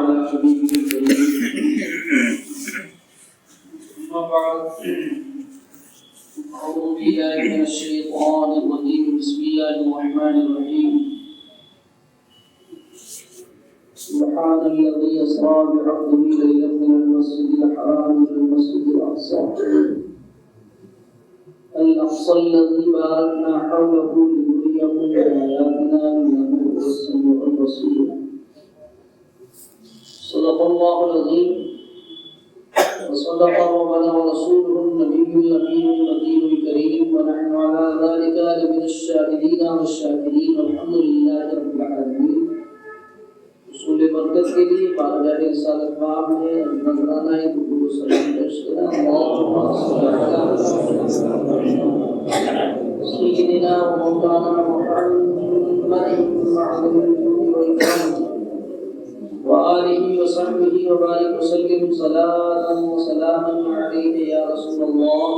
على حبيبه الكريم أما بعد أعوذ بالله من الشيطان الرجيم بسم الله الرحمن الرحيم سبحان الذي أسرى بعبده ليلا من المسجد الحرام إلى المسجد الأقصى الذي باركنا حوله لنريه من آياتنا إنه هو السميع البصير. صدق الله العظيم وصدق وبلغ رسوله النبي الأمين النبي الكريم ونحن على ذلك لمن الشاهدين والشاكرين والحمد لله رب العالمين. رسول برکت کے لیے بارگاہ رسالت باب میں نذرانہ درود و سلام پیش کریں. اللهم صل على سيدنا ومولانا محمد معظم الجود والإكرام وآله وصحبه وبارك وسلم صلاة وسلاما عليك يا رسول الله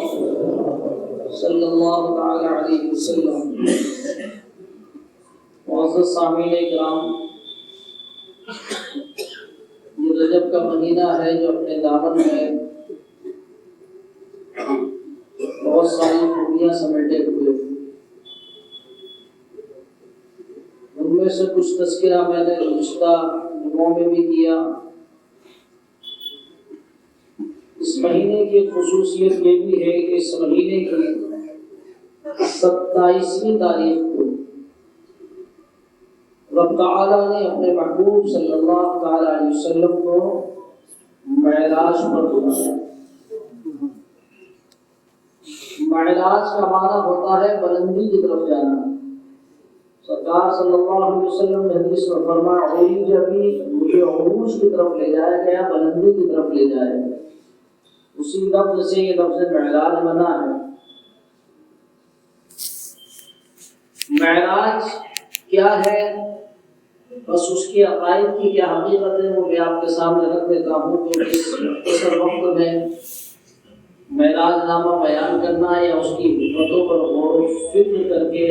صلى الله تعالى عليه وسلم. معزز سامعین اکرام، یہ رجب کا مہینہ ہے جو اپنے دامن میں بہت ساری خوبیاں سمیٹے ہوئے. ان میں سے کچھ تذکرہ میں نے گزشتہ جمعوں میں بھی کیا. اس مہینے کی خصوصیت یہ بھی ہے کہ اس مہینے کی 27ویں تاریخ کو رب تعالیٰ نے اپنے محبوب صلی اللہ تعالیٰ علیہ وسلم کو معراج پر بلایا. معراج کا معنی ہوتا ہے بلندی کی طرف جانا. سرکار صلی اللہ علیہ وسلم نے حدیث میں فرمایا مجھے عروج کی طرف لے جایا گیا، بلندی کی طرف لے جایا گیا. اسی لفظ سے یہ لفظ معراج بنا ہے. معراج کیا ہے، بس اس کی عقائد کی کیا حقیقت ہے وہ میں آپ کے سامنے رکھ دیتا ہوں. تو اس وقت میں معراج نامہ بیان کرنا یا اس کی حکمتوں پر غور و فکر کر کے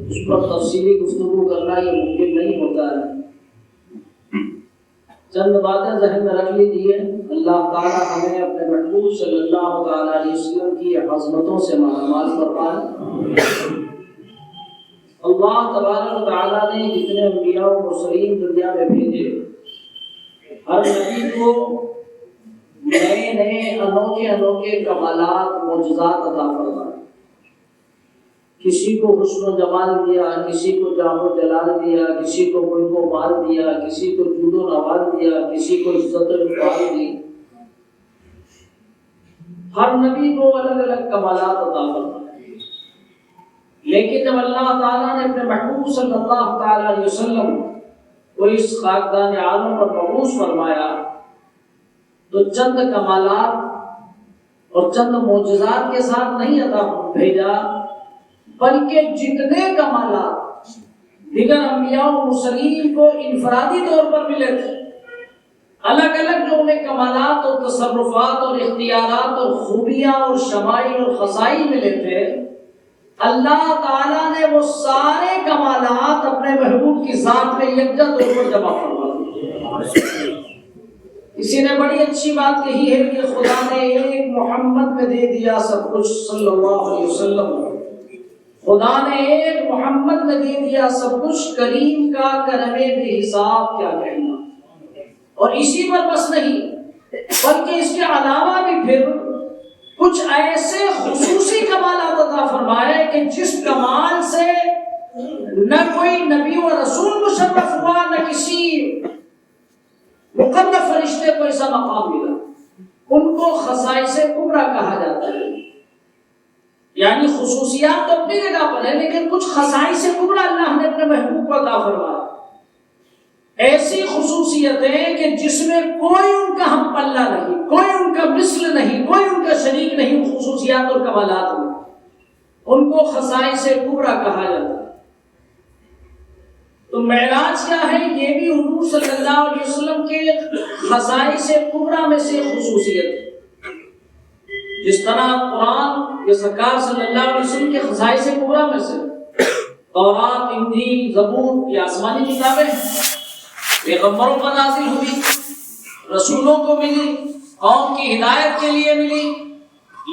اس پر تفصیلی گفتگو کرنا یہ ممکن نہیں ہوتا ہے. چند باتیں ذہن میں رکھ لیجیے. اللہ تعالیٰ ہمیں اپنے محبوب صلی اللہ تعالیٰ علیہ وسلم کی عظمتوں سے مالامال فرمائے. اللہ تبارک و تعالیٰ نے جتنے انبیاء و مرسلین دنیا میں بھیجے، ہر نبی کو نئے نئے انوکھے کمالات معجزات عطا فرمائے. کسی کو حسن و جمال دیا، کسی کو جام و جلال دیا، کسی کو ملک و مال دیا، کسی کو جود و نوال دیا، کسی کو عزت و اقبال دی. ہر نبی کو الگ الگ کمالات عطا فرمائے. لیکن جب اللہ تعالیٰ نے اپنے محبوب صلی اللہ تعالیٰ علیہ وسلم کو اس خاکدان عالم پر مبعوث فرمایا تو چند کمالات اور چند معجزات کے ساتھ نہیں عطا بھیجا، بلکہ جتنے کمالات دیگر انبیاء و مرسلین کو انفرادی طور پر ملے تھے، الگ الگ جو انہیں کمالات اور تصرفات اور اختیارات اور خوبیاں اور شمائل اور خصائل ملے تھے، اللہ تعالیٰ نے وہ سارے کمالات اپنے محبوب کی ذات میں یکجا طور پر جمع فرما دیے. کسی نے بڑی اچھی بات کہی ہے کہ خدا نے ایک محمد میں دے دیا سب کچھ صلی اللہ علیہ وسلم. خدا نے ایک محمد میں دے دیا سب کچھ، کریم کا کرم بے حساب کیا کہنا. اور اسی پر بس نہیں بلکہ اس کے علاوہ بھی پھر کچھ ایسے خصوصی کمالات عطا فرمائے کہ جس کمال سے نہ کوئی نبی و رسول مشرف ہوا، نہ کسی مقرب فرشتے کو ایسا مقام ملا. ان کو خصائص کبریٰ کہا جاتا ہے. یعنی خصوصیات تو اپنی جگہ پر ہے، لیکن کچھ خصائص کبریٰ اللہ نے اپنے محبوب کو عطا فرمایا. ایسی خصوصیتیں کہ جس میں کوئی ان کا ہم پلہ نہیں، کوئی ان کا مثل نہیں، کوئی ان کا شریک نہیں. خصوصیات اور کمالات میں ان کو خصائص کبریٰ کہا جاتا ہے. تو معراج کیا ہے؟ یہ بھی حضور صلی اللہ علیہ وسلم کے خصائص کبریٰ میں سے خصوصیت ہے. جس طرح قرآن یہ سرکار صلی اللہ علیہ وسلم کے خصائص کبریٰ میں سے تورات، انجیل، زبور یہ آسمانی کتابیں ہیں. پیغمبروں پر نازل ہوئی، رسولوں کو ملی، قوم کی ہدایت کے لیے ملی،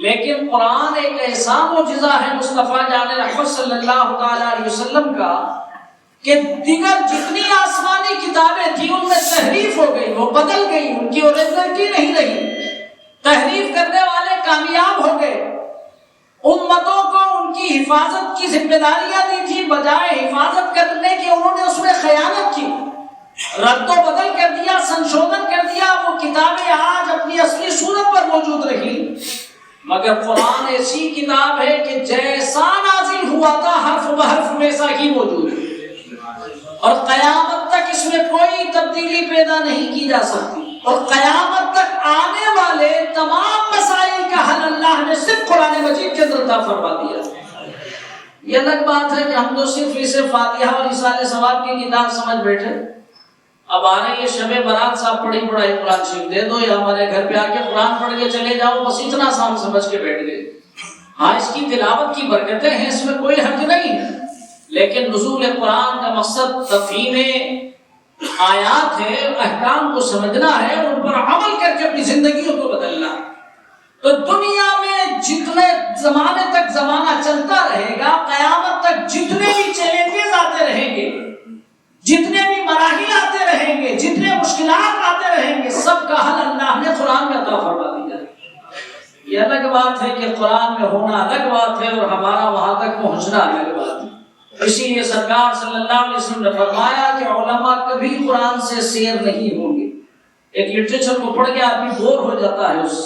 لیکن قرآن ایک ایسا معجزہ ہے مصطفیٰ جان رحمت صلی اللہ تعالی علیہ وسلم کا کہ دیگر جتنی آسمانی کتابیں تھیں ان میں تحریف ہو گئی، وہ بدل گئی، ان کی اوریجنلٹی نہیں رہی، تحریف کرنے والے کامیاب ہو گئے، امتوں کو ان کی حفاظت کی ذمہ داریاں دی تھی، بجائے حفاظت کرنے کے انہوں نے اس میں خیانت کی، رد و بدل کر دیا، سنشودھن کر دیا، وہ کتابیں آج اپنی اصلی صورت پر موجود رہی۔ مگر قرآن ایسی کتاب ہے کہ جیسا نازل ہوا تھا حرف بحرف ویسا ہی موجود ہے، اور قیامت تک اس میں کوئی تبدیلی پیدا نہیں کی جا سکتی، اور قیامت تک آنے والے تمام مسائل کا حل اللہ نے صرف قرآن مجید کے اندر عطا فرما دیا۔ یہ الگ بات ہے کہ ہم تو صرف اسے فاتحہ اور اصالہ ثواب کی کتاب سمجھ بیٹھے، اب آ رہی ہے شب برات صاحب پڑھی پڑھائی قرآن شریف دے دو، یا ہمارے گھر پہ آ کے قرآن پڑھ کے چلے جاؤ، بس اتنا سا ہم سمجھ کے بیٹھ گئے۔ ہاں اس کی تلاوت کی برکتیں ہیں، اس میں کوئی حرج نہیں ہے، لیکن نزول قرآن کا مقصد تفہیم آیات ہے، احکام کو سمجھنا ہے، ان پر عمل کر کے اپنی زندگیوں کو بدلنا ہے۔ تو دنیا میں جتنے زمانے تک زمانہ چلتا رہے گا، قیامت تک جتنے بھی چیلنجز آتے رہیں گے، جتنے بھی مراحل آتے رہیں گے، جتنے مشکلات آتے رہیں گے، سب کا حل اللہ نے قرآن میں عطا فرما دیا۔ یہ الگ بات ہے کہ قرآن میں ہونا الگ بات ہے اور ہمارا وہاں تک پہنچنا الگ بات ہے۔ اسی لیے سرکار صلی اللہ علیہ وسلم نے فرمایا کہ علماء کبھی قرآن سے سیر نہیں ہوں گے۔ ایک لٹریچر کو پڑھ کے آدمی بور ہو جاتا ہے اس،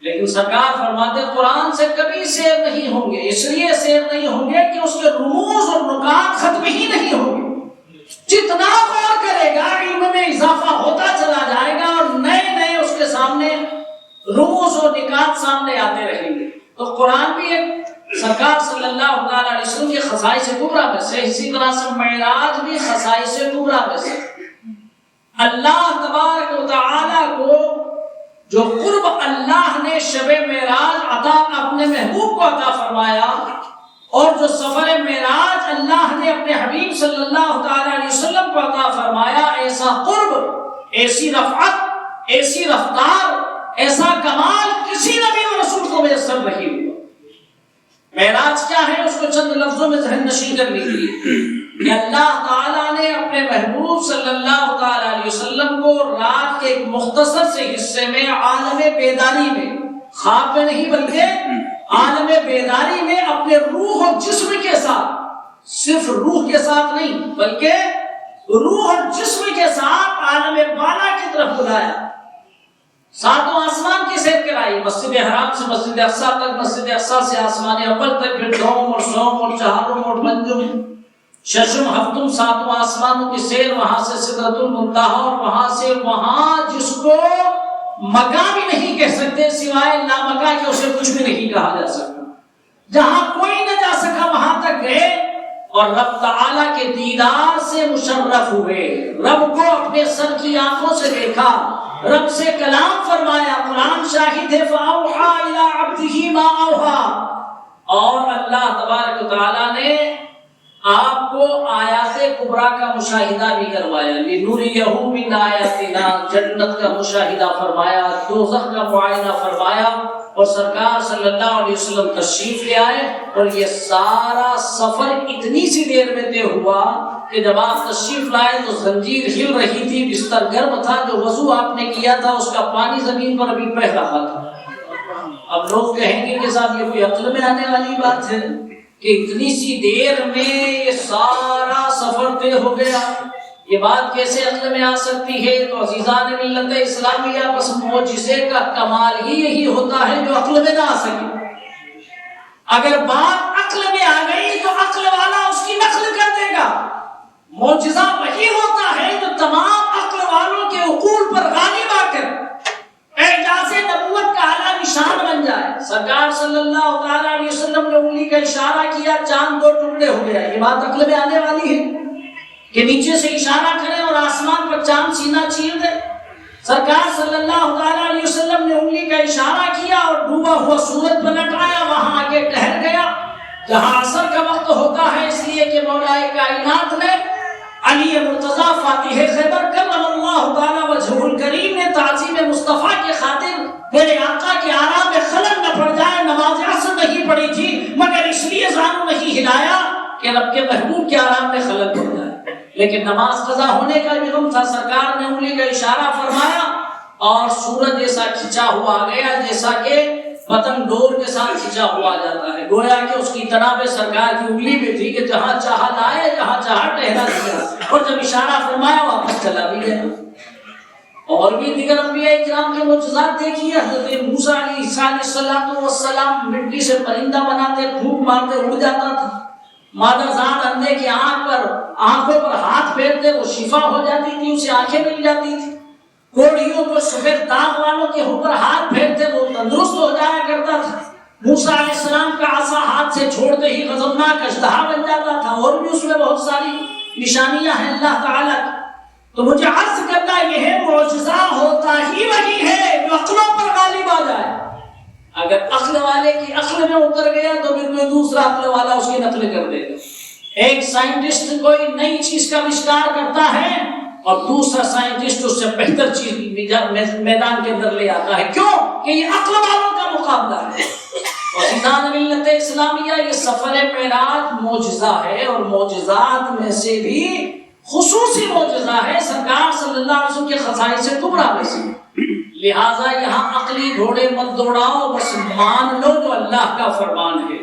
لیکن سرکار فرماتے قرآن سے کبھی سیر نہیں ہوں گے، اس لیے سیر نہیں ہوں گے کہ اس کے رموز اور نکات ختم ہی نہیں ہوں گے۔ جتنا غور کرے گا علم میں اضافہ ہوتا چلا جائے گا، اور نئے نئے اس کے سامنے رموز و نکات سامنے آتے رہیں گے۔ تو قرآن بھی ایک سرکار صلی اللہ علیہ وسلم کے خصائص کبریٰ میں سے، اسی طرح سے معراج بھی خصائص کبریٰ میں سے۔ اللہ تبارک و تعالی کو جو قرب اللہ نے شب معراج عطا اپنے محبوب کو عطا فرمایا، اور جو سفر معراج اللہ نے اپنے حبیب صلی اللہ تعالی علیہ وسلم کو عطا فرمایا، ایسا قرب، ایسی رفعت، ایسی رفتار، ایسا کمال کسی نبی و رسول کو میسر نہیں ہوا۔ معراج کیا ہے اس کو چند لفظوں میں ذہن نشین کر لیجیے کہ اللہ تعالیٰ نے اپنے محبوب صلی اللہ تعالی علیہ وسلم کو رات کے ایک مختصر سے حصے میں عالم بیداری میں، خواب میں نہیں بلکہ عالم بیداری میں اپنے روح اور جسم کے ساتھ، صرف روح کے ساتھ نہیں بلکہ روح اور جسم کے ساتھ عالم بالا کی طرف بلایا، ساتوں آسمان کی سیر کرائی، مسجد حرام سے مسجد اقصی تک، مسجد اقصی سے آسمان اول تک، پھر دوم اور سوم اور چہارم اور پنجم، ششم ہفتم، ساتوں آسمانوں کی سیر، وہاں سے سدرۃ المنتہا، اور وہاں سے وہاں جس کو مکہ بھی نہیں کہہ سکتے سوائے لامکہ کہ اسے کچھ بھی نہیں کہا جا سکتا، جہاں کوئی نہ جا سکا وہاں تک گئے، اور رب تعالیٰ کے دیدار سے مشرف ہوئے، رب کو اپنے سر کی آنکھوں سے دیکھا، رب سے کلام فرمایا، قرآن شاہد ہے، فَأَوْحَى إِلَىٰ عَبْدِهِ مَا أَوْحَى، اور اللہ تبارک و تعالیٰ نے آپ کو آیات کبریٰ کا مشاہدہ بھی کروایا، لِنُرِيَهُ مِنْ آیَاتِنَا، جنت کا مشاہدہ فرمایا، دوزخ کا معائنہ فرمایا، اور سرکار صلی اللہ علیہ وسلم تشریف لے آئے، اور یہ سارا سفر اتنی سی دیر میں طے ہوا کہ جب آپ تشریف لائے تو زنجیر ہل رہی تھی، بستر گرم تھا، جو وضو آپ نے کیا تھا اس کا پانی زمین پر ابھی بہہ رہا تھا۔ اب لوگ کہیں گے کہ صاحب یہ کوئی عقل میں آنے والی بات ہے کہ اتنی سی دیر میں یہ سارا سفر طے ہو گیا، یہ بات کیسے عقل میں آ سکتی ہے؟ تو عزیزان ملت اسلامیہ، بس معجزے کا کمال ہی یہی ہوتا ہے جو عقل میں نہ آ سکے۔ اگر بات عقل میں آ گئی تو عقل والا اس کی نقل کر دے گا۔ معجزہ وہی ہوتا ہے جو تمام عقل والوں کے عقول پر غالب آ کر اعجاز نبوت کا اعلیٰ نشان بن جائے۔ سرکار صلی اللہ تعالی علیہ وسلم نے انگلی کا اشارہ کیا، چاند دو ٹکڑے ہو گیا، یہ بات عقل میں آنے والی ہے کہ نیچے سے اشارہ کریں اور آسمان پر چاند سینہ چیر دے؟ سرکار صلی اللہ تعالی علیہ وسلم نے انگلی کا اشارہ کیا اور ڈوبا ہوا سورج پلٹ آیا، وہاں آگے ٹھہر گیا جہاں عصر کا وقت ہوتا ہے، اس لیے کہ مولا کائنات نے علی مرتضیٰ فاتح خیبر کرم اللہ تعالی وجہہ الکریم نے تعظیم مصطفیٰ کی خاطر میرے آقا کے آرام میں خلل نہ پڑ جائے نماز عصر نہیں پڑھی تھی، مگر اس لیے زانو نہیں ہلایا کہ رب کے محبوب کے آرام میں خلل پڑ جائے۔ لیکن نماز قضا ہونے کا بھی غم تھا، سرکار نے انگلی کا اشارہ فرمایا اور سورج ایسا کھچا ہوا آ گیا جیسا کہ پتنگ ڈور کے ساتھ کھچا ہوا آ جاتا ہے، گویا کہ اس کی تناب سرکار کی انگلی بھی تھی کہ جہاں چاہا لائے جہاں چاہا ٹہلا دیا، اور جب اشارہ فرمایا واپس چلا بھی گیا۔ اور بھی دیگر انبیاء کرام کے معجزات دیکھیے، حضرت موسیٰ علیہ السلام مٹی سے پرندہ بناتے، پھونک مارتے اڑ جاتا تھا، مادہ زاد اندھے کی آنکھوں پر ہاتھ پھیرتے وہ شفا ہو جاتی تھی، اسے آنکھیں مل جاتی تھی، کوڑیوں کو سفید داغ والوں کے اوپر ہاتھ پھیرتے وہ تندرست ہو جایا کرتا تھا، موسیٰ علیہ السلام کا عصا ہاتھ سے چھوڑتے ہی غضبناک اژدہا بن جاتا تھا، اور بھی اس میں بہت ساری نشانیاں ہیں اللہ تعالیٰ کی۔ تو مجھے عرض کرنا یہ ہے معجزہ ہوتا ہی وہی ہے جو عقلوں پر غالب آ جائے۔ اگر عقل والے کی عقل میں اتر گیا تو پھر کوئی دوسرا عقل والا اس کی نقل کر دے گا۔ ایک سائنٹسٹ کوئی نئی چیز کا آوشکار کرتا ہے اور دوسرا سائنٹسٹ اس سے بہتر چیز میدان کے اندر لے آتا ہے، کیوں کہ یہ عقل والوں کا مقابلہ ہے۔ اور عزیزان ملت اسلامیہ، یہ سفر معراج معجزہ ہے، اور معجزات میں سے بھی خصوصی معجزہ ہے سرکار صلی اللہ علیہ وسلم کے خصائص کبریٰ میں سے۔ لہٰذا یہاں عقلی گھوڑے مت دوڑاؤ، بس مان لو جو اللہ کا فرمان ہے۔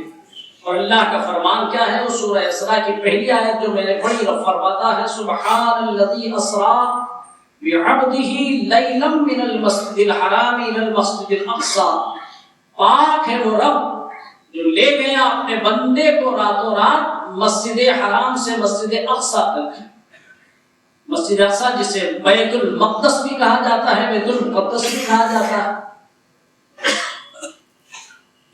اور اللہ کا فرمان کیا ہے؟ وہ سورہ اسراء کی پہلی آیت جو میں نے پڑھی، رب فرماتا ہے سبحان الذی اسری بعبدہ لیلا من المسجد الحرام الی المسجد الاقصی، پاک ہے وہ رب جو لے گیا اپنے بندے کو راتوں رات مسجد حرام سے مسجد اقصی تک۔ مسجد اقصی جسے بیت المقدس بھی کہا جاتا ہے، بیت المقدس بھی کہا جاتا ہے۔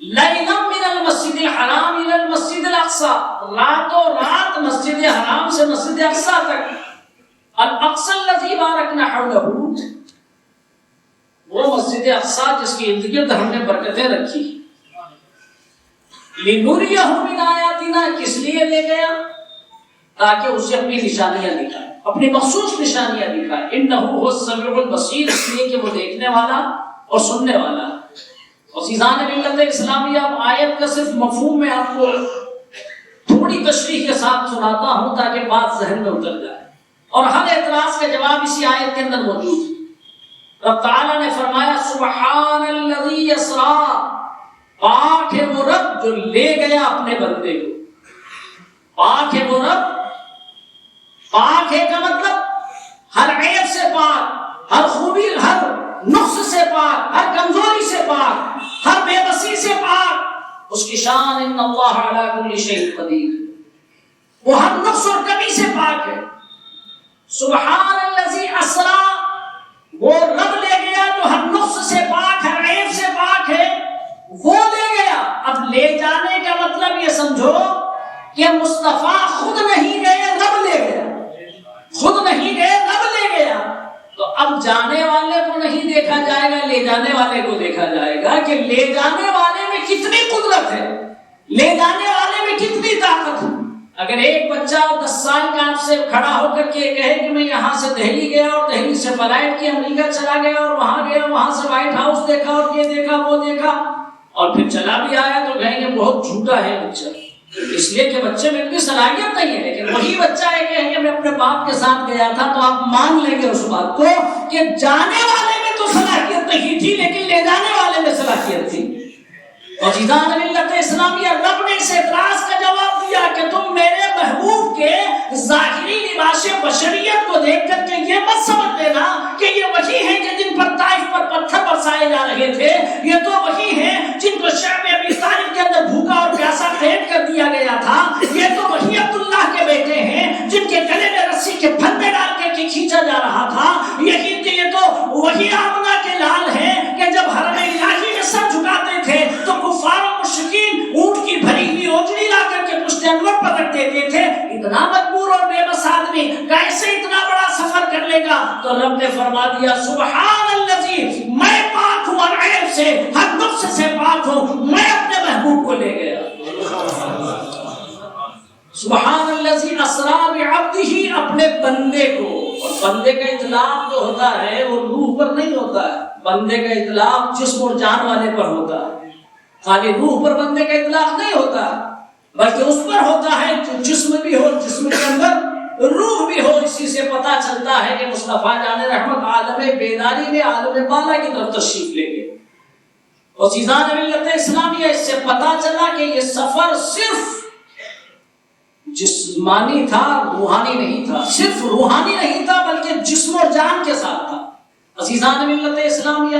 لیلا من المسجد الحرام الی المسجد الاقصی، راتوں رات مسجد حرام سے مسجد اقصی تک۔ الاقصی الذی بارکنا حولہ، وہ مسجد اقصی جس کی ارد گرد ہم نے برکتیں رکھی۔ لنریہ من آیاتنا، کس لیے لے گیا؟ تاکہ اسے اپنی نشانیاں دکھائے، اپنی مخصوص نشانیاں دکھائے۔ انہ هو السمیع البصیر، اس لیے کہ وہ دیکھنے والا اور سننے والا۔ اور عزیزان ملت اسلامیہ، اب آیت کا صرف مفہوم میں آپ کو تھوڑی تشریح کے ساتھ سناتا ہوں تاکہ بات ذہن میں اتر جائے، اور ہر اعتراض کا جواب اسی آیت کے اندر موجود ہے۔ رب تعالیٰ نے فرمایا سبحان الذی اسری، پاک ہے وہ رب جو لے گیا اپنے بندے کو۔ پاک ہے وہ رب، پاک ہے کا مطلب ہر عیب سے پاک، ہر خوبی، ہر نقص سے پاک، ہر کمزوری سے پاک، ہر بے بسی سے پاک۔ اس کی شان ان اللہ علی کل شیء قدیر، وہ ہر نقص اور کمی سے پاک ہے۔ سبحان الذی اسری، وہ رب لے گیا جو ہر نقص سے پاک، ہر عیب سے پاک ہے، وہ لے گیا۔ اب لے جانے کا مطلب یہ سمجھو کہ مصطفیٰ خود نہیں گئے، رب لے گیا، خود نہیں گئے، رب لے گیا۔ تو اب جانے والے کو نہیں دیکھا جائے گا، لے جانے والے کو دیکھا جائے گا کہ لے جانے والے میں کتنی قدرت ہے، لے جانے والے میں کتنی طاقت ہے۔ اگر ایک بچہ 10 سال کا آپ سے کھڑا ہو کر کے کہے کہ میں یہاں سے دہلی گیا اور دہلی سے فلائٹ کی امریکہ چلا گیا اور وہاں گیا، وہاں سے وائٹ ہاؤس دیکھا اور یہ دیکھا وہ دیکھا اور پھر چلا بھی آیا، تو کہیں گے بہت جھوٹا ہے بچہ، اس لیے کہ بچے میں اتنی صلاحیت نہیں ہے۔ لیکن وہی بچہ ہے کہ میں اپنے باپ کے ساتھ گیا تھا، تو آپ مان لیں گے اس بات کو کہ جانے والے میں تو صلاحیت نہیں تھی لیکن لے جانے والے میں صلاحیت تھی۔ اور عزیزان ملت اسلامیہ، رب نے اس اعتراض کا جواب دیا کہ تم میرے محبوب کے ظاہری لباس بشریت کو دیکھ کر کے یہ مت سمجھ لینا کہ یہ وہی ہیں کہ جن پر طائف پر پتھر برسائے جا رہے تھے، یہ تو وہی ہیں جن کو شعب ابی طالب کے اندر بھوکا اور پیاسا قید کر دیا گیا تھا، یہ تو وہی عبداللہ کے بیٹے ہیں جن کے گلے میں رسی کے پھندے ڈال کے کھینچا جا رہا تھا، یہ تو وہی آمنہ کے لال ہیں کہ جب حرم الہی میں سر جھکاتے تھے تو کفار و مشرکین اونٹ کی بھری ہوئی اوجڑی لا کر کے پشت انور پر رکھ دیتے تھے۔ اتنا مجبور اور بے بس آدمی کیسے اتنا بڑا سفر کر لے گا؟ تو رب نے فرما دیا سبحان الذی، میں پاک ہوں ہر عیب سے، ہر نقص سے پاک ہوں، میں اپنے محبوب کو لے گیا۔ سبحان الذی اسری بعبدہ، اپنے بندے کو، اور بندے کا اطلاق جو ہوتا ہے وہ روح پر نہیں ہوتا ہے، بندے کا اطلاق جسم اور جان والے پر ہوتا ہے، خالی روح پر بندے کا اطلاق نہیں ہوتا بلکہ اس پر ہوتا ہے جو جسم بھی ہو، جسم کے اندر روح بھی ہو۔ اسی سے پتہ چلتا ہے کہ مصطفیٰ جان رحمت عالم بیداری میں عالم بالا کی طرف تشریف لے گئے۔ اور عزیزان ملت اسلامیہ، اس سے پتہ چلا کہ یہ سفر صرف جسمانی تھا، روحانی نہیں تھا، صرف روحانی نہیں تھا بلکہ جسم اور جان کے ساتھ تھا۔ عزیزان ملت اسلامیہ،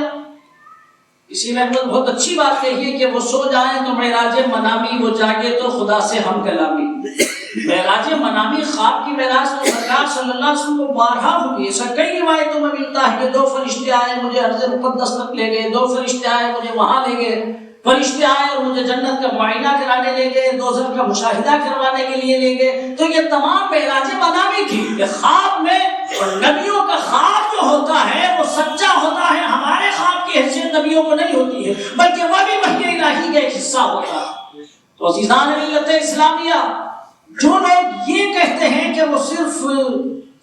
اسی میں بہت اچھی بات کہی ہے کہ وہ سو جائیں تو معراج منامی، وہ جاگے تو خدا سے ہم کلامی۔ معراج منامی، خواب کی معراج تو سرکار صلی اللہ علیہ وسلم کو بارہا ہوئی، ایسا کئی روایتوں میں ملتا ہے کہ 2 فرشتے آئے مجھے عرض مقدس تک لے گئے، 2 فرشتے آئے مجھے وہاں لے گئے، فرشتے آئے اور مجھے جنت کا معائنہ کرانے لے گئے، دوزخ کا مشاہدہ کروانے کے لیے لے گئے۔ تو یہ تمام معراج منامی تھی کہ خواب میں، اور نبیوں کا خواب جو ہوتا ہے وہ سچا ہوتا ہے، ہمارے خواب کی حیثیت نبیوں کو نہیں ہوتی ہے بلکہ وہ بھی وحی الہی کا ایک حصہ ہوتا ہے۔ تو عزیزان ملت اسلامیہ، جو لوگ یہ کہتے ہیں کہ وہ صرف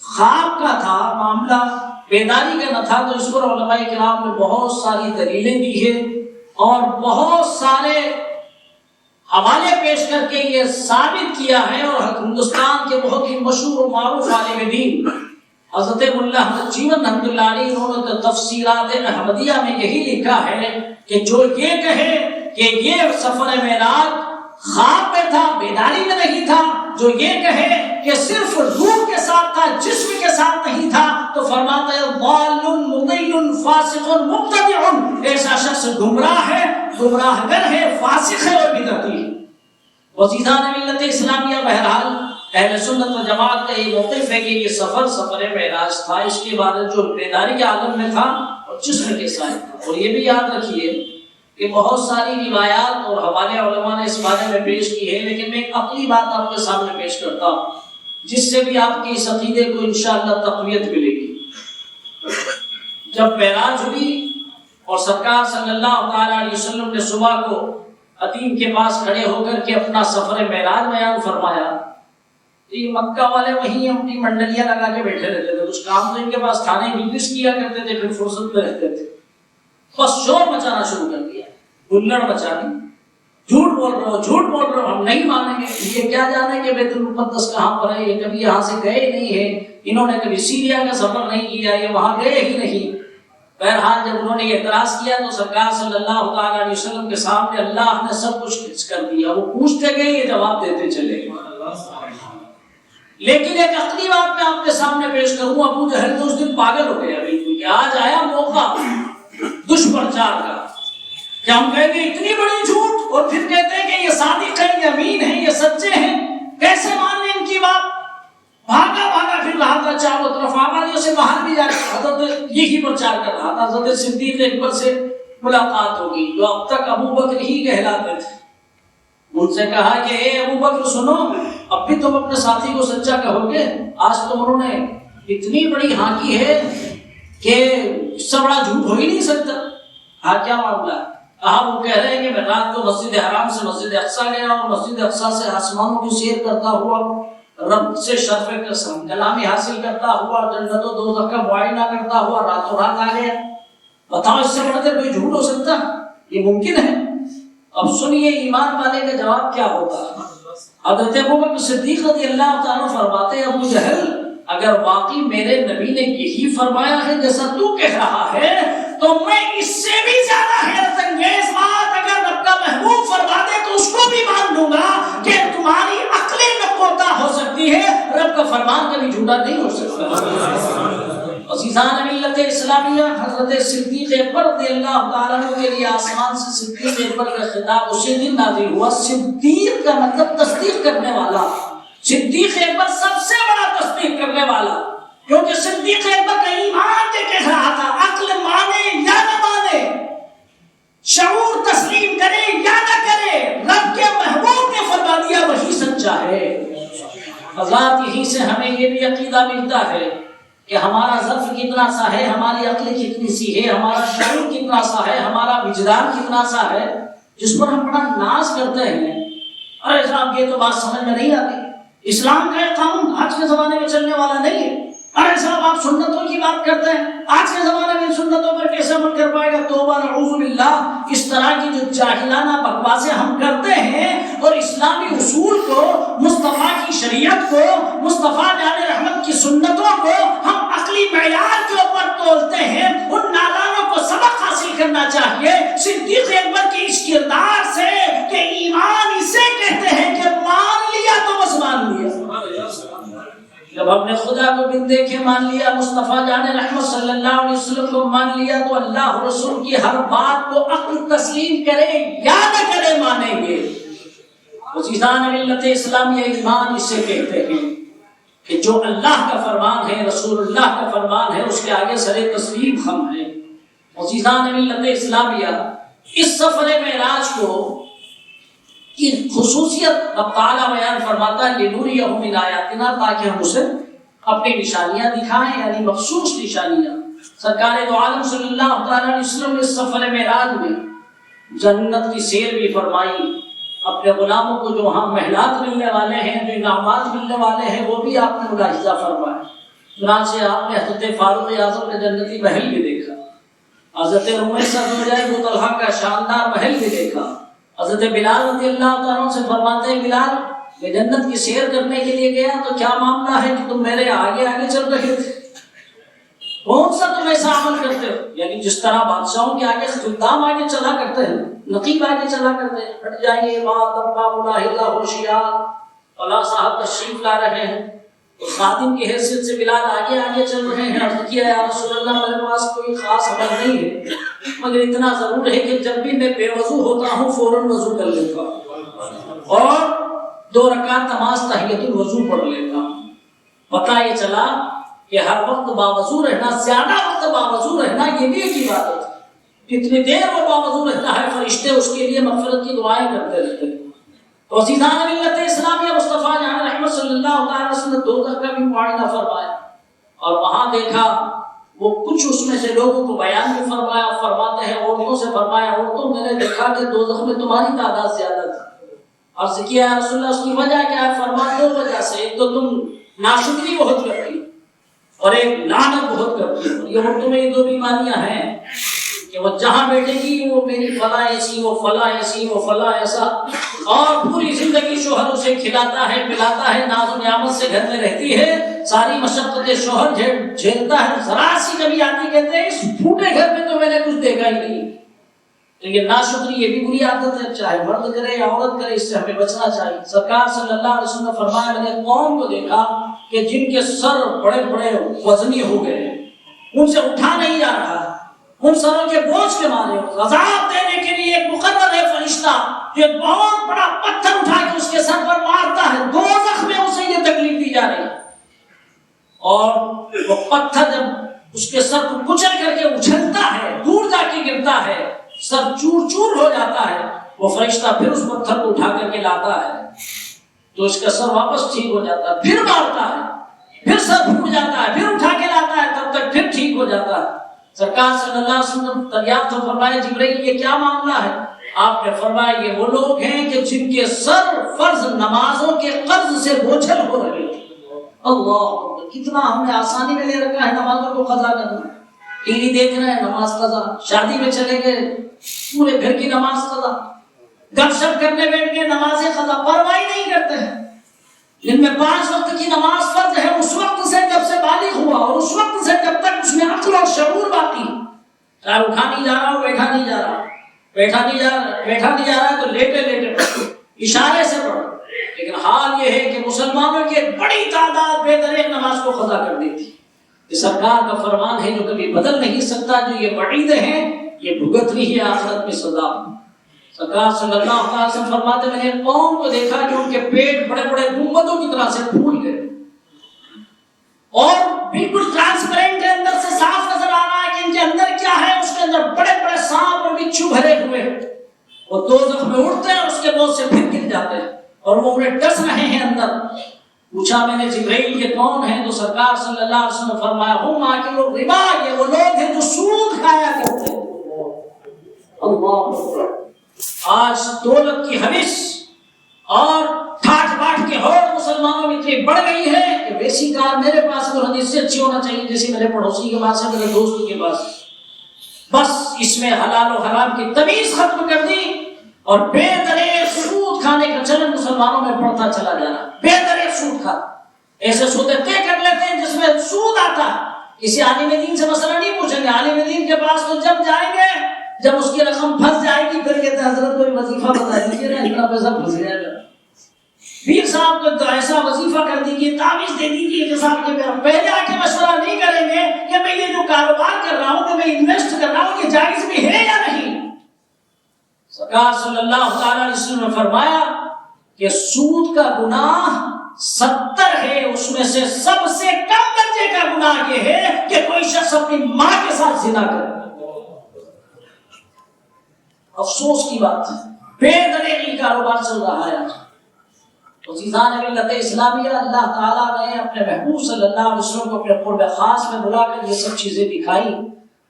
خواب کا تھا، معاملہ بیداری کا نہ تھا، تو اس پر علماء کرام نے بہت ساری دلیلیں دی ہیں اور بہت سارے حوالے پیش کر کے یہ ثابت کیا ہے۔ اور ہندوستان کے بہت ہی مشہور و معروف عالم دین حضرت ملا احمد جیون رحمۃ اللہ علیہ، انہوں نے تفسیرات احمدیہ میں یہی لکھا ہے کہ جو یہ کہے کہ یہ سفر معراج خواب میں تھا، بیداری میں نہیں تھا، جو یہ کہے کہ صرف روح کے ساتھ تھا، جسم کے ساتھ نہیں تھا، تو فرماتا ہے ضال مضل فاسق مبتدع، ایسا شخص گمراہ ہے، گمراہ گر ہے، فاسق ہے اور بدعتی ہے۔ عزیزان ملت اسلامیہ، بہرحال اہل سنت و جماعت کا یہ موقف ہے کہ یہ سفر معراج تھا، اس کے بعد جو بیداری کے عالم میں تھا اور جسم کے ساتھ تھا۔ اور یہ بھی یاد رکھیے کہ بہت ساری روایات اور حوالے علماء نے اس بارے میں پیش کی ہے، لیکن میں ایک عقلی بات آپ کے سامنے پیش کرتا ہوں جس سے بھی آپ کی اس عقیدے کو انشاءاللہ تقویت ملے گی۔ جب معراج ہوئی اور سرکار صلی اللہ تعالیٰ علیہ وسلم نے صبح کو عتیم کے پاس کھڑے ہو کر کے اپنا سفر معراج بیان فرمایا، تو یہ مکہ والے وہیں اپنی منڈلیاں لگا کے بیٹھے رہتے تھے، کچھ کام تو ان کے پاس تھا نہیں، بزنس کیا کرتے تھے، پھر فرصت میں رہتے تھے، بس شور مچانا شروع کر دیا، ہلڑ مچانی، جھوٹ بول رہے ہو، جھوٹ بول رہے ہو، ہم نہیں مانیں گے، یہ کیا جانے کہ بیت المقدس کہاں پر ہے، یہ کبھی یہاں سے گئے نہیں ہیں، انہوں نے کبھی سیریا کا سفر نہیں کیا، یہ وہاں گئے ہی نہیں۔ بہرحال جب انہوں نے اعتراض کیا تو سرکار صلی اللہ تعالیٰ علیہ وسلم کے سامنے اللہ نے سب کچھ کر دیا، وہ پوچھتے گئے، یہ جواب دیتے چلے گئے۔ لیکن ایک عقلی بات میں آپ کے سامنے پیش کروں، ابو جہل تو اس دن پاگل ہو گیا بالکل کہ آج آیا موقع دشپرچار کا کہ ہم کہیں گے اتنی بڑی جھوٹ اور پھر کہتے ہیں کہ یہ صادق ہیں، یہ امین ہیں، یہ سچے ہیں، کیسے مان لیں ان کی بات؟ بھاگا بھاگا پھر رہا تھا چاروں طرف، آبادیوں سے باہر بھی جا کے حضرت یہی پرچار کر رہا تھا، حضرت صدیق اکبر سے ملاقات ہوگی جو اب تک ابو بکر ہی کہلاتے تھے۔ ان سے کہا کہ اے ابو بکر سنو، اب بھی تم اپنے ساتھی کو سچا کہو گے؟ آج تو انہوں نے اتنی بڑی ہاں کی ہے کہ اس سے بڑا جھوٹ ہو ہی نہیں سکتا۔ ہاں کیا معاملہ ہے؟ کہا وہ کہہ رہے ہیں کہ میں رات کو مسجد حرام سے مسجد اقصیٰ گیا اور مسجد اقصیٰ سے آسمانوں کی سیر کرتا ہوا، رب سے شرف کلامی حاصل کرتا ہوا، جنت و دوزخ کا معائنہ کرتا ہوا راتوں رات آ گیا۔ بتاؤ اس سے بڑھ کر کوئی جھوٹ ہو سکتا؟ یہ ممکن ہے؟ اب سنیے ایمان والے کا جواب کیا ہوتا ہے۔ حضرت ابوبکر صدیق رضی اللہ تعالیٰ فرماتے ہیں ابو جہل اگر واقعی میرے نبی نے یہی فرمایا ہے جیسا تو کہہ رہا ہے تو میں اس سے بھی زیادہ حیرت انگیز بات اگر رب کا محبوب فرما دے تو اس کو بھی مان لوں گا کہ تمہاری عقلیں میں کوتا ہو سکتی ہے، رب کا فرمان کبھی جھوٹا نہیں ہو سکتا۔ عزیزان ملت اسلامیہ، حضرت صدیق اکبر رضی اللہ تعالیٰ عنہ کے لیے آسمان سے صدیق اکبر کا خطاب اسی دن نازل ہوا۔ صدیق کا مطلب تصدیق کرنے والا، صدیق اکبر سب سے بڑا تصدیق کرنے والا، کیونکہ صدیق اکبر کا ایمان کے کہہ رہا تھا عقل مانے یا نہ مانے، شعور تسلیم کرے یا نہ کرے، رب کے محبوب نے فرما دیا وہی سچا ہے۔ حضرات یہیں سے ہمیں یہ بھی عقیدہ ملتا ہے کہ ہمارا ظرف کتنا سا ہے، ہماری عقل کتنی سی ہے، ہمارا شعور کتنا سا ہے، ہمارا وجدان کتنا سا ہے، جس پر ہم بڑا ناز کرتے ہیں۔ ارے صاحب یہ تو بات سمجھ میں نہیں آتی، اسلام کا ایک قانون آج کے زمانے میں چلنے والا نہیں ہے. ارے صاحب آپ سنتوں کی بات کرتے ہیں, آج کے زمانے میں سنتوں پر کیسے عمل کر پائے گا؟ توبہ نعوذ باللہ. اس طرح کی جو جاہلانہ بکواسیں ہم کرتے ہیں اور اسلامی اصول کو, مصطفیٰ کی شریعت کو, مصطفیٰ علیہ رحمت کی سنتوں کو ہم عقلی معیار کے اوپر تولتے ہیں. ان نادانوں کو سبق حاصل کرنا چاہیے صدیق اکبر کے اس کردار سے کہ ایمان اسے کہتے ہیں کہ مان لیا تو بس مان لیا. جب ہم نے خدا کو بن دیکھے مان لیا, مصطفیٰ جان رحمت صلی اللہ علیہ وسلم کو مان لیا, تو اللہ رسول کی ہر بات کو عقل تسلیم کرے یا نہ کرے مانیں گے. عزیزان ملت اسلامیہ, ایمان اسے کہتے ہیں کہ جو اللہ کا فرمان ہے, رسول اللہ کا فرمان ہے, اس کے آگے سر تسلیم خم ہے. عزیزان ملت اسلامیہ, اس سفر معراج کو کی خصوصیت اب تعالیٰ بیان فرماتا ہے لِنُرِيَهُ مِنْ آیَاتِنَا, تاکہ ہم اسے اپنی نشانیاں دکھائیں, یعنی مخصوص نشانیاں. سرکار دو عالم صلی اللہ علیہ وسلم نے اس سفر معراج میں جنت کی سیر بھی فرمائی. اپنے غلاموں کو جو وہاں محلات ملنے والے ہیں, جو انعامات ملنے والے ہیں, وہ بھی آپ نے ملاحظہ فرمایا. چنانچہ آپ نے حضرت فاروق اعظم کا جنتی محل بھی دیکھا, حضرت عمر بن طلحہ کا شاندار محل بھی دیکھا. حضرت بلال رضی اللہ عنہ سے فرماتے ہیں, بلال میں جنت کی سیر کرنے کے لیے گیا تو کیا معاملہ ہے کہ تم میرے آگے آگے چل رہے تھے؟ کون سا تم ایسا عمل کرتے ہو؟ یعنی جس طرح بادشاہوں کے آگے خدام آگے چلا کرتے ہیں, نقیب آگے چلا کرتے ہیں. ہٹ جائیے بات ابا ملاحظہ ہوشیار, اللہ صاحب تشریف لا رہے ہیں, تو خادم کی حیثیت سے بلال آگے آگے چل رہے ہیں. عرض کیا یا رسول اللہ, میرے پاس کوئی خاص عمل نہیں ہے, مگر اتنا ضرور ہے کہ جب بھی میں بے وضو ہوتا ہوں فوراً وضو کر لیتا ہوں اور 2 رکعت نماز تحیۃ الوضو پڑھ لیتا ہوں. پتہ یہ چلا کہ ہر وقت باوضو رہنا, زیادہ وقت باوضو رہنا, یہ بھی ایک عبادت ہے. کتنی دیر وہ باوضو رہتا ہے, فرشتے اس کے لیے مغفرت کی دعائیں کرتے رہتے ہیں. تو عزیزان ملت اسلامیہ, مصطفیٰ جان رحمت صلی اللہ علیہ وسلم نے دوزخ کا بھی معائنہ فرمایا اور وہاں دیکھا وہ کچھ اس میں سے لوگوں کو بیان بھی فرمایا. فرماتے ہیں عورتوں سے فرمایا, عورتوں میں نے دیکھا کہ دوزخ میں تمہاری تعداد زیادہ تھی. عرض کیا یا رسول اللہ, اس کی وجہ کیا ہے؟ فرما 2 وجہ سے. ایک تو تم ناشکری بہت کرتی اور ایک لعنت بہت کرتی. یہ عورتوں میں یہ 2 بیماریاں ہیں کہ وہ جہاں بیٹھے گی وہ میری فلاں ایسی, وہ فلاں ایسی, وہ فلاں ایسا, اور پوری زندگی شوہر اسے کھلاتا ہے پلاتا ہے, ناز و نعمت سے گھر میں رہتی ہے, ساری مشقتیں شوہر جھیلتا ہے. ذرا سی کبھی آتی کہتے ہیں اس پھوٹے گھر میں تو میں نے کچھ دیکھا ہی نہیں. تو یہ ناشکری یہ بھی بری عادت ہے, چاہے مرد کرے یا عورت کرے, اس سے ہمیں بچنا چاہیے. سرکار صلی اللہ علیہ وسلم نے فرمایا, میں نے قوم کو دیکھا کہ جن کے سر بڑے بڑے وزنی ہو گئے, ان سے اٹھا نہیں جا رہا, ان سروں کے بوجھ کے مارے. عذاب دینے کے لیے ایک مقرر ہے فرشتہ جو ایک بہت بڑا پتھر اٹھا کے اس کے سر پر مارتا ہے. دوزخ میں اسے یہ تکلیف دی جا رہی ہے, اور وہ پتھر جب اس کے سر کو کچل کر کے اچھلتا ہے, دور جا کے گرتا ہے, سر چور چور ہو جاتا ہے, وہ فرشتہ پھر اس پتھر کو اٹھا کر کے لاتا ہے تو اس کا سر واپس ٹھیک ہو جاتا ہے. پھر مارتا ہے, پھر سر پھوٹ جاتا ہے, پھر اٹھا کے لاتا ہے, تب تک پھر ٹھیک ہو جاتا ہے. سرکار صلی اللہ علیہ وسلم دریافت فرمایا, جبرائیل یہ کیا معاملہ ہے؟ آپ نے فرمایا یہ وہ لوگ ہیں کہ جن کے سر فرض نمازوں کے قرض سے بوجھل ہو رہے ہیں. اللہ, کتنا ہم نے آسانی میں لے رکھا ہے نمازوں کو قضا کرنا. ٹی وی دیکھ رہے ہیں نماز قضا, شادی میں چلے گئے پورے گھر کی نماز قضا, گپ شپ کرنے بیٹھ گئے نمازیں قضا, پرواہ نہیں کرتے ہیں. جن میں 5 وقت کی نماز فرض ہے اس وقت سے جب سے بالغ ہوا اور اس وقت سے جب تک اس میں عقل اور شعور باقی, چاہے اٹھا نہیں جا رہا ہو, بیٹھا نہیں جا رہا, بیٹھا نہیں جا رہا ہے تو لیٹے اشارے سے پڑھو. لیکن حال یہ ہے کہ مسلمانوں کی ایک بڑی تعداد بے دریغ نماز کو قضا کر دیتی. یہ سرکار کا فرمان ہے جو کبھی بدل نہیں سکتا. جو یہ وعیدیں ہیں یہ بھگتنی ہے آخرت میں سزا. سرکار صلی اللہ علیہ وسلم فرماتے میں نے قوم کو دیکھا کہ ان کے پیٹ بڑے بڑے گنبدوں کی طرح سے پھول گئے اور بالکل ٹرانسپیرنٹ ہے, اندر سے صاف نظر آ رہا ہے کہ ان کے اندر کیا ہے. اس کے اندر بڑے بڑے سانپ اور بچھو بھرے ہوئے ہیں. وہ دوزخ میں اڑتے ہیں اور اس کے بوجھ سے پھر گر جاتے ہیں اور وہ انہیں ڈس رہے ہیں اندر. پوچھا میں نے جبرائیل یہ کون ہیں؟ تو سرکار صلی اللہ علیہ وسلم نے فرمایا ہم آکل الربا, یہ وہ لوگ ہیں جو سود کھایا کرتے ہیں. اللہ, آج دولت کی حوث اور ٹھاٹ باٹ کے ہوڑ مسلمانوں میں اتنی بڑھ گئی ہے کہ ویسی کار میرے پاس اور حدیث سے اچھی ہونا چاہیے جیسے میرے پڑوسی کے پاس ہے، میرے دوست کے پاس. بس اس میں حلال و حرام کی تمیز ختم کر دی اور بے دریغ سود کھانے کا چلن مسلمانوں میں بڑھتا چلا جانا. بے دریغ سود کھا، ایسے سودے طے کر لیتے ہیں جس میں سود آتا. کسی عالم دین سے مسئلہ نہیں پوچھیں گے، عالم دین کے پاس تو جب جائیں گے جب اس کی رقم پھنس جائے گی پھر کہتے ہیں حضرت کوئی وظیفہ بتا دیجیے نا، اتنا پیسہ پھنس جائے گا. پیر صاحب کو تو ایسا وظیفہ کر دیجیے، تعویذ دے دیجیے کہ صاحب کے پہلے آ کے مشورہ نہیں کریں گے کہ میں یہ جو کاروبار کر رہا ہوں، کہ میں انویسٹ کر رہا ہوں، یہ جائز بھی ہے یا نہیں. سرکار صلی اللہ تعالی علیہ وسلم نے فرمایا کہ سود کا گناہ 70 ہے، اس میں سے سب سے کم درجے کا گناہ یہ ہے کہ کوئی شخص اپنی ماں کے ساتھ زنا کرے. افسوس کی بات ہے، بے دریغی کاروبار چل رہا ہے. عزیزان ملت اسلامیہ، اللہ تعالیٰ نے اپنے محبوب صلی اللہ علیہ وسلم کو اپنے قرب خاص میں بلا کر یہ سب چیزیں دکھائی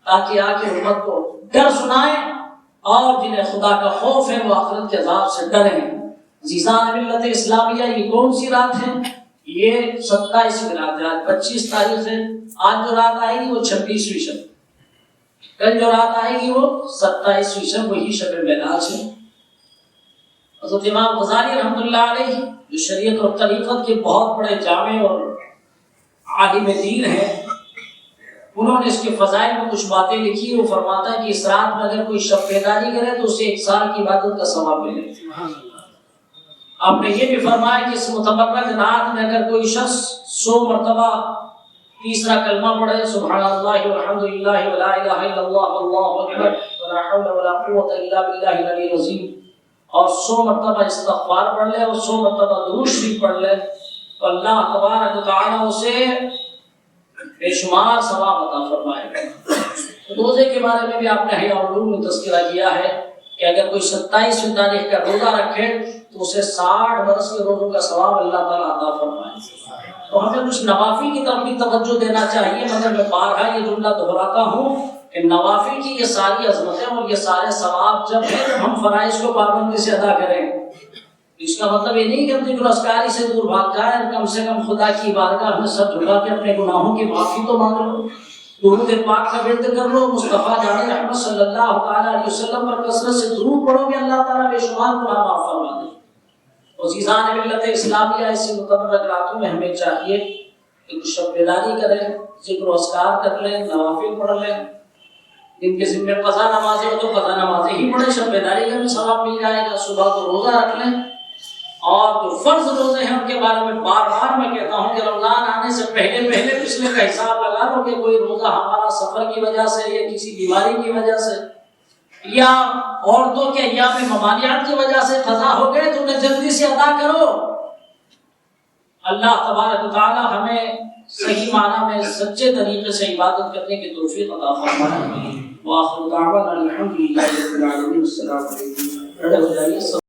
تاکہ آ کے امت کو ڈر سنائیں اور جنہیں خدا کا خوف ہے وہ آخرت کے عذاب سے ڈریں. عزیزان ملت اسلامیہ، یہ کون سی رات ہے؟ یہ 27ویں رات ہے. آج 25 تاریخ ہے. آج جو رات آئے گی وہ 26ویں شب، کل جو رات آئے گی وہ 27ویں شب، وہی شب معراج ہے. حضرت امام غزالی رحمۃ اللہ علیہ جو شریعت اور طریقت کے بہت بڑے جامع اور عالم دین ہیں، انہوں نے اس کے فضائل میں کچھ باتیں لکھی. وہ فرماتا ہے کہ اس رات میں اگر کوئی شب بیداری کرے تو اسے 1 سال کی عبادت کا ثواب ملے. آپ نے یہ بھی فرمایا کہ اس متبرک رات میں اگر کوئی شخص 100 مرتبہ تیسرا کلمہ پڑھے، سبحان اللہ والحمد للہ ولا الہ الا اللہ واللہ اکبر ولا حول ولا قوۃ الا باللہ العلی العظیم، اور 100 مرتبہ استغفار پڑھ لے اور 100 مرتبہ درود شریف پڑھ لے تو اللہ تبارک و تعالیٰ اسے بے شمار ثواب عطا فرمائے گا. روزے کے بارے میں بھی آپ نے احیاء العلوم میں تذکرہ کیا ہے کہ اگر کوئی 27ویں تاریخ کا روزہ رکھے تو اسے 60 برس کے روزوں کا ثواب اللہ تعالیٰ عطا فرمائے. تو ہمیں کچھ نوافل کی طرف بھی توجہ دینا چاہیے، مگر میں بارہا یہ جملہ دہراتا ہوں کہ نوافل کی یہ ساری عظمتیں اور یہ سارے ثواب جب ہیں جب ہم فرائض کو پابندی سے ادا کریں. اس کا مطلب یہ نہیں کہ ہم ذکر و اذکاری سے دور بھاگ جائیں، کم سے کم خدا کی بارگاہ میں سب جھکا کے اپنے گناہوں کی معافی تو مانگ لو، درود پاک کا ورد کر لو، مصطفیٰ جان رحمت صلی اللہ تعالی علیہ وسلم پر کثرت سے درود پڑھو گے، اللہ تعالیٰ بے شمار گناہ معاف فرما دے. عزیزان ملت اسلامیہ، ایسی متبرک راتوں میں ہمیں چاہیے کہ کچھ شب بیداری کریں، ذکر و اذکار کر لیں، نوافل پڑھ لیں. جن کے ذمہ قضا نمازیں ہو تو قضا نمازیں ہی پڑھیں، شب بیداری کا بھی ثواب مل جائے گا. صبح کو روزہ رکھ لیں، اور جو فرض روزے ہیں ان کے بارے میں بار بار میں کہتا ہوں کہ رمضان آنے سے پہلے پچھلے کا حساب لگا لو کہ کوئی روزہ ہمارا سفر کی وجہ سے یا کسی بیماری کی وجہ سے یا عورتوں کے ایام ممانعت کی وجہ سے قضا ہو گئے تو انہیں جلدی سے ادا کرو. اللہ تبارک و تعالی ہمیں صحیح معنی میں سچے طریقے سے عبادت کرنے کی توفیق عطا فرمائے. وآخر دعوانا الحمدللہ رب العالمین. السلام علیکم.